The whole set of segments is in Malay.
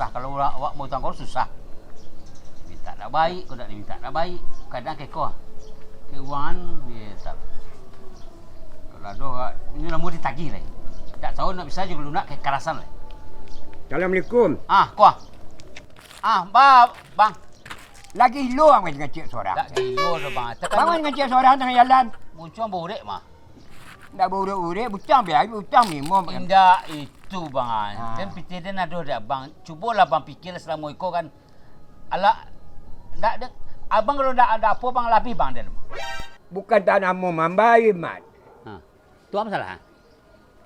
susah. Kalau awak mau hutang kau susah. Minta nak baik, kau tak minta nak baik. Kadang kekor. Keuangan dia tak. Kalau ada ini lah mau ditagih lagi. Tak tahu nak bisa juga lunak kekerasan lagi. Assalamualaikum. Kuah. Bang. Lagi luang dengan cik seorang. Tak gilo dah bang. Bangun dengan cik seorang tengah jalan. Muncul borek mah. Dah berurek-urek, butang biar butang minimum. Indah itu bang. Dan piti dia nak ada bang. Cubalah bang fikir selama ikut kan. Alah, tak abang kalau tak ada apa bang lebih bang dia. Bukan tak nak mau mambai, Mat. Tu apa masalah?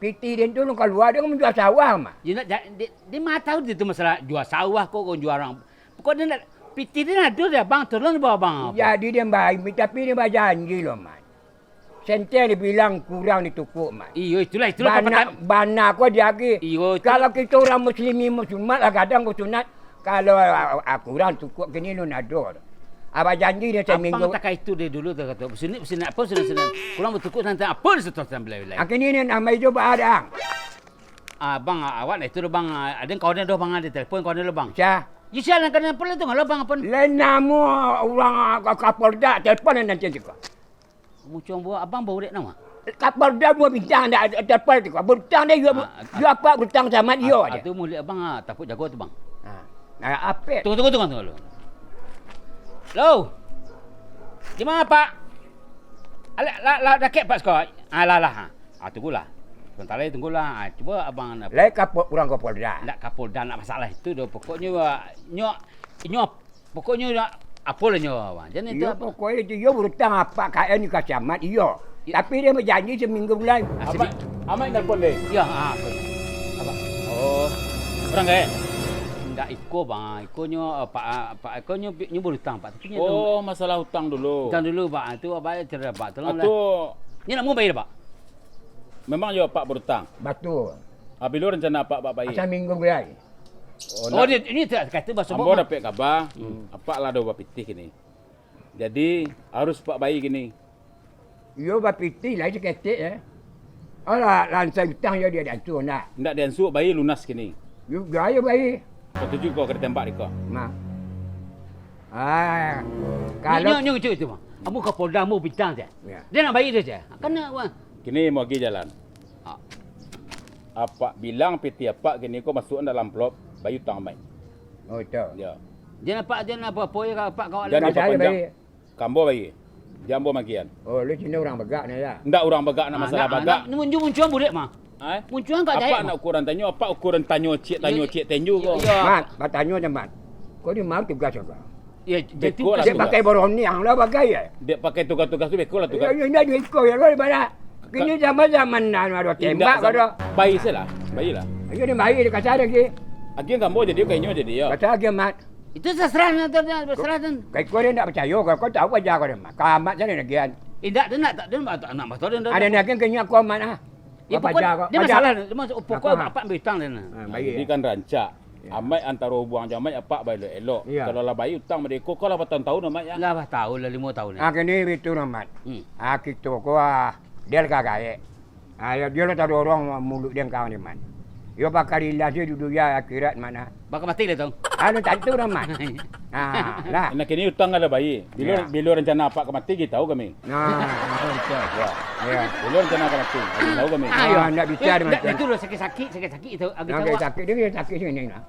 Piti dia tu nak keluar, dia menjual sawah, Mat. Dia mah tahu dia tu masalah jual sawah kau jual orang. Pokoknya dia nak piti dia nak ada bang tolong bawa bang. Jadi dia baik, tapi dia berjanji loh, Mat. Senteng dia bilang kurang ditukuk, Mat. Iyo, itulah. Bana kau dia lagi. Iyo, kalau kita orang Muslimat lah kadang kau sunat. Kalau kurang tukuk gini lu nak ada. Abang janji dia seminggu. Abang tak itu dia dulu dia kata. Sunat apa sunat. Kurang bertukuk nanti apa dia seterusnya bila. Akhirnya ni nama itu barang. Bang, awak itu tu bang. Ada kawan dia bang ada telefon kawan dia bang. Siapa? Ya siapa nak kena apa tu kalau bang apa? Lain nama orang Kapolda telefon nanti juga. Muncul buat abang bawa dek nama. Kapolda buat bintang dah telefon tu. Bintang dia jual apa bintang sama dia aja. Itu mulia abang takut jago tu bang. Apa? Tunggu. Lo. Di mana pak? Lah dah kek pak sekolah. Lah. Tunggulah. Sebentar lagi tunggulah. Cuba abang nak. Lai orang Kapolda. Nak Kapolda nak masalah itu dah. Pokoknya pokoknya nak apa lah nyawa. Jadi itu pokoknya dia berhutang apa KN ni kacamat iya. Tapi dia berjanji seminggu bulan. Amai nelpon dia. Ya, apa? Oh. Orang kaya? Enggak ikut bang. Ikutnya pak ikutnya berhutang pak. Tapi Masalah hutang dulu. Hutang dulu pak. Itu apa cerita pak? Tolonglah. Ni nak mau bayar pak? Memang juga pak berhutang. Betul. Bila rencana pak bayar? Asal minggu bulan. Dia ini kata bahasa Ambo dapat khabar, apa lah dah pitih gini. Jadi harus pak bayi gini. Yo bapiti lah seketik ya. Alah lansai hutang dia diatur nak. Ndak diansuk bayi lunas gini. Yo gaya bayi. Setuju kau kena tembak dia kau. Mak. Kalau nyo itu bang. Kamu Kapolda mau bintang je. Ya. Dia nak bayar dia je. Kena bang. Gini mau pergi jalan. Apa bilang piti apa gini kau masuk dalam amplop bayi hutang mai. oh itu. Ya. Dia nak apa ya pak kau Jangan Kata saya panjang. bayi. Kambo bayi. Jambo magian. Oh lu sini orang begak ni ya. Ndak orang bagak nak masalah bagak. Ni muncul budak mah. Muncul kat Apa nak ukuran tanyo? Apa ukuran tanyo cik tenju kau? Mat, bertanya je mat. Kau ni mau tugas juga. Ya, Beko lah Dia tugas. pakai boroniang lah pakai ya. Dia pakai tugas-tugas tu beko lah tugas. Ya, ini duit kau ya kau mana? Kini zaman ada tembak kau dah. Bayi saya lah. Bayi lah. Ayo ni mai dia kata lagi. Agian kamu jadi kayaknya jadi ya. Kata lagi mat. itu terserah tu. Kai kau dia nak percaya kau tahu aja kau dia mat. Kamat sana lagian. Tidak dia nak motor dia. Ada lagi kenya kau mat ah. Ya, dia masalah. Dia masuk pokok apa bintang dia. Jadi kan rancak. Amai antara hubungan jamai apa baik elok. Kalau lah bayi hutang mereka kau lah tahun-tahun amai ya. Lah tahu lah 5 tahun ni. Kini itu mat. Kita kau dia kagak. Dia lah tak ada orang mulut dia kau ni mat. Yo bakal ilah dia duduk ya akhirat mana. Bakal mati dia tu. Tentu mat. Lah. Nak kini hutang ada bayi. Bila rencana apa kemati kita tahu kami. Ya. Bila rencana akan mati. Tahu kami. Nak bicara macam. Itu dah sakit itu agak Okey sakit dia sakit sini lah.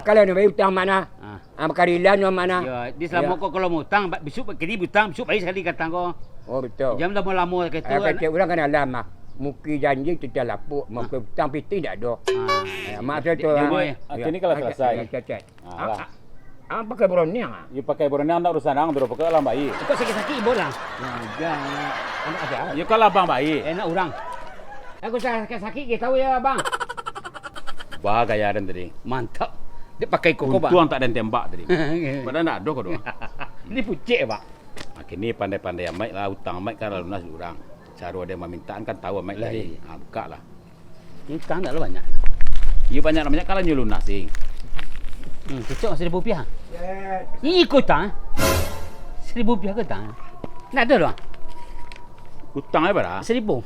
Kalau nak bayi hutang mana? Karilan mana? Ya, di selama kau kalau mau hutang, besok kini hutang, besok bayi sekali kata kau. Oh betul. Jam dah mau lama kata. Kata orang kan lama. Muki janji tu dah lapuk, muka hutang piti tak ada. Maksud tu. Kini kalau selesai. Pakai boroniang. You pakai boroniang nak urusan ang, dulu pakai alam bayi. Kau sakit ibu lah. Jangan. Anak ada. You kalau abang bayi. Enak orang. Aku sakit kita tahu ya bang. Wah gaya dan tadi. Mantap. Dia pakai koko bang. Tuang tak ada tembak tadi. Padahal nak ada kau doang. Ini pucik bang. Kini pandai-pandai amai lah hutang amai kan lunas orang. Cara dia memintaan kan tahu amai lah. Buka lah. Ini hutang tak lah banyak. You banyak namanya kalau you lunasi. Cocok Rp1,000. Ini ikut hutang. Rp1,000 ke hutang? Nak ada lah. Hutang apa dah? 1,000.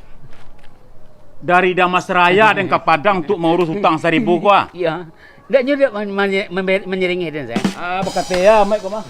Dari Damas Raya dan ke Padang untuk mengurus hutang 1,000 kau ah. Ya. Ndak nyuruh menyeringih dan saya. Ah, berkata ya, mai kau mah.